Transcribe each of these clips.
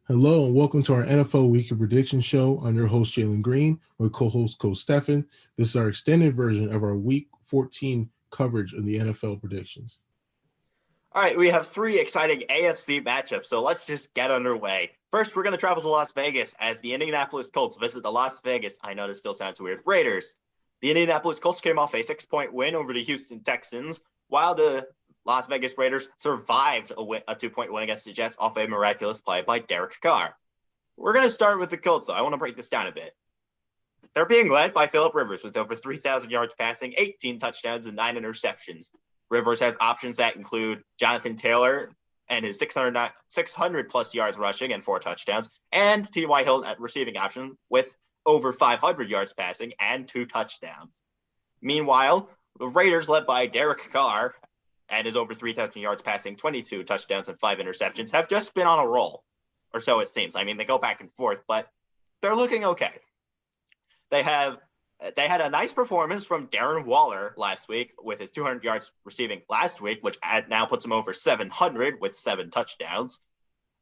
Hello and welcome to our NFL Week of Prediction Show. I'm your host, Jalen Green, with co-host Coach Stefan. This is our extended version of our Week 14 coverage of the NFL predictions. All right, we have three exciting AFC matchups, so let's just get underway. First, we're going to travel to Las Vegas as the Indianapolis Colts visit the Las Vegas, I know this still sounds weird, Raiders. The Indianapolis Colts came off a 6-point win over the Houston Texans, while the Las Vegas Raiders survived a 2-point win against the Jets off a miraculous play by Derek Carr. We're going to start with the Colts, though. I want to break this down a bit. They're being led by Phillip Rivers with over 3,000 yards passing, 18 touchdowns, and 9 interceptions. Rivers has options that include Jonathan Taylor and his 600 plus yards rushing and 4 touchdowns, and T.Y. Hilton at receiving option with over 500 yards passing and 2 touchdowns. Meanwhile, the Raiders, led by Derek Carr and his over 3,000 yards passing, 22 touchdowns, and 5 interceptions, have just been on a roll, or so it seems. I mean, they go back and forth, but they're looking okay. They had a nice performance from Darren Waller last week with his 200 yards receiving last week, which now puts him over 700 with 7 touchdowns.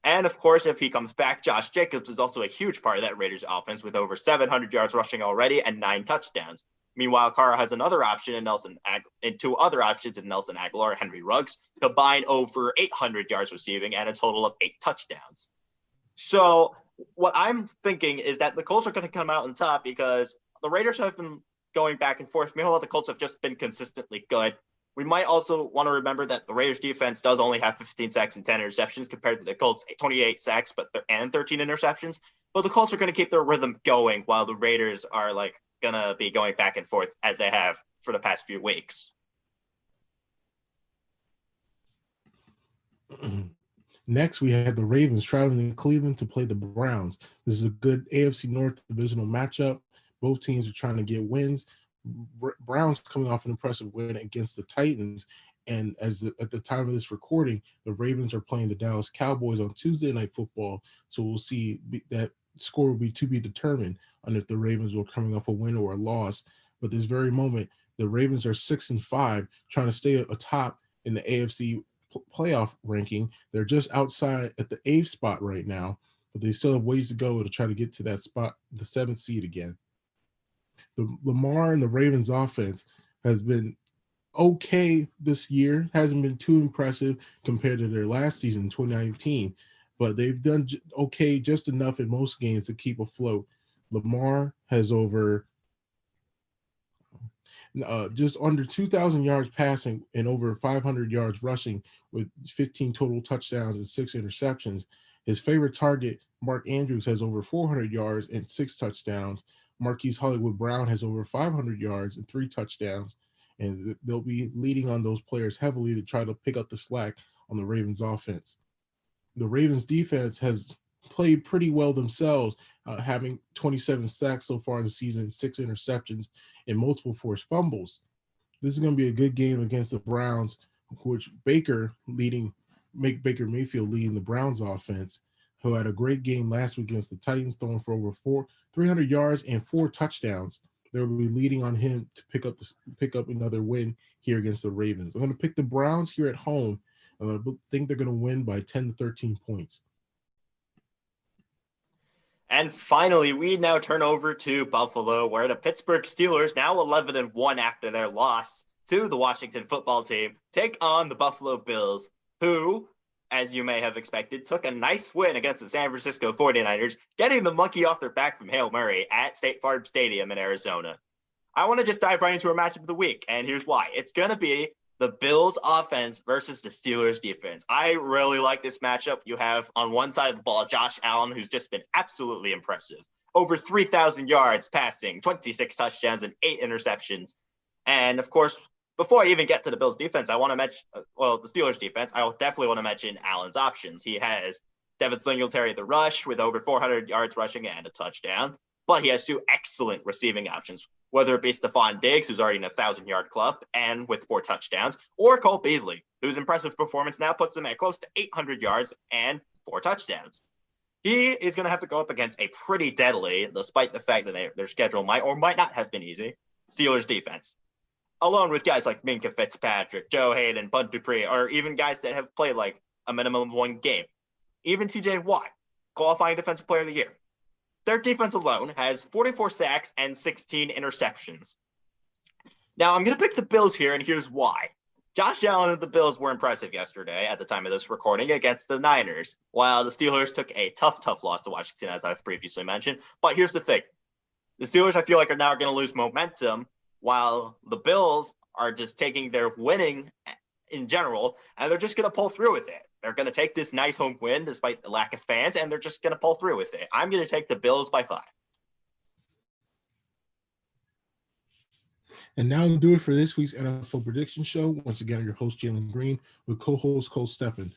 And of course, if he comes back, Josh Jacobs is also a huge part of that Raiders offense with over 700 yards rushing already and 9 touchdowns. Meanwhile, Carr has another option in 2 other options in Nelson Aguilar and Henry Ruggs, combined over 800 yards receiving and a total of 8 touchdowns. So what I'm thinking is that the Colts are going to come out on top because the Raiders have been going back and forth. Meanwhile, the Colts have just been consistently good. We might also want to remember that the Raiders defense does only have 15 sacks and 10 interceptions compared to the Colts 28 sacks and 13 interceptions. But the Colts are going to keep their rhythm going while the Raiders are going to be going back and forth as they have for the past few weeks. Next, we had the Ravens traveling to Cleveland to play the Browns. This is a good AFC North divisional matchup. Both teams are trying to get wins. Browns coming off an impressive win against the Titans. And at the time of this recording, the Ravens are playing the Dallas Cowboys on Tuesday Night Football. So we'll see that score will be to be determined on if the Ravens were coming off a win or a loss. But this very moment, the Ravens are 6-5, trying to stay atop in the AFC playoff ranking. They're just outside at the 8th spot right now, but they still have ways to go to try to get to that spot, the 7th seed again. The Lamar and the Ravens offense has been okay this year, hasn't been too impressive compared to their last season, 2019, but they've done okay, just enough in most games to keep afloat. Lamar has over just under 2,000 yards passing and over 500 yards rushing with 15 total touchdowns and 6 interceptions. His favorite target, Mark Andrews, has over 400 yards and 6 touchdowns. Marquise Hollywood Brown has over 500 yards and 3 touchdowns. And they'll be leading on those players heavily to try to pick up the slack on the Ravens offense. The Ravens defense has played pretty well themselves, having 27 sacks so far in the season, 6 interceptions, and multiple forced fumbles. This is going to be a good game against the Browns, which Baker Mayfield leading the Browns offense, who had a great game last week against the Titans, throwing for over 300 yards and 4 touchdowns. They'll be leading on him to pick up another win here against the Ravens. I'm going to pick the Browns here at home. I think they're going to win by 10 to 13 points. And finally, we now turn over to Buffalo, where the Pittsburgh Steelers, now 11-1 after their loss to the Washington football team, take on the Buffalo Bills, who, as you may have expected, took a nice win against the San Francisco 49ers, getting the monkey off their back from Hail Murray at State Farm Stadium in Arizona. I want to just dive right into our matchup of the week, and here's why. It's going to be the Bills offense versus the Steelers defense. I really like this matchup. You have on one side of the ball, Josh Allen, who's just been absolutely impressive. Over 3,000 yards passing, 26 touchdowns, and 8 interceptions. And of course, before I even get to the Bills defense, I want to mention, the Steelers defense, I definitely want to mention Allen's options. He has Devin Singletary at the rush with over 400 yards rushing and a touchdown. But he has 2 excellent receiving options, whether it be Stefan Diggs, who's already in a 1,000-yard club and with 4 touchdowns, or Cole Beasley, whose impressive performance now puts him at close to 800 yards and 4 touchdowns. He is going to have to go up against a pretty deadly, despite the fact that their schedule might or might not have been easy, Steelers defense. Along with guys like Minkah Fitzpatrick, Joe Hayden, Bud Dupree, or even guys that have played like a minimum of 1 game. Even TJ Watt. qualifying Defensive Player of the Year. Their defense alone has 44 sacks and 16 interceptions. Now, I'm going to pick the Bills here, and here's why. Josh Allen and the Bills were impressive yesterday at the time of this recording against the Niners, while the Steelers took a tough loss to Washington, as I've previously mentioned. But here's the thing. The Steelers, I feel like, are now going to lose momentum, while the Bills are just taking their winning in general, and they're just going to pull through with it. They're going to take this nice home win despite the lack of fans, and they're just going to pull through with it. I'm going to take the Bills by 5. And now we'll do it for this week's NFL Prediction Show. Once again, I'm your host, Jalen Green, with co-host Stefan.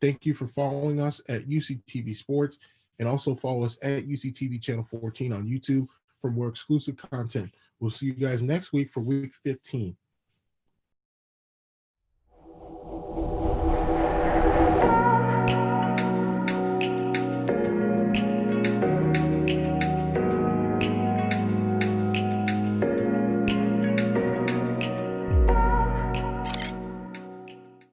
Thank you for following us at UCTV Sports, and also follow us at UCTV Channel 14 on YouTube for more exclusive content. We'll see you guys next week for Week 15.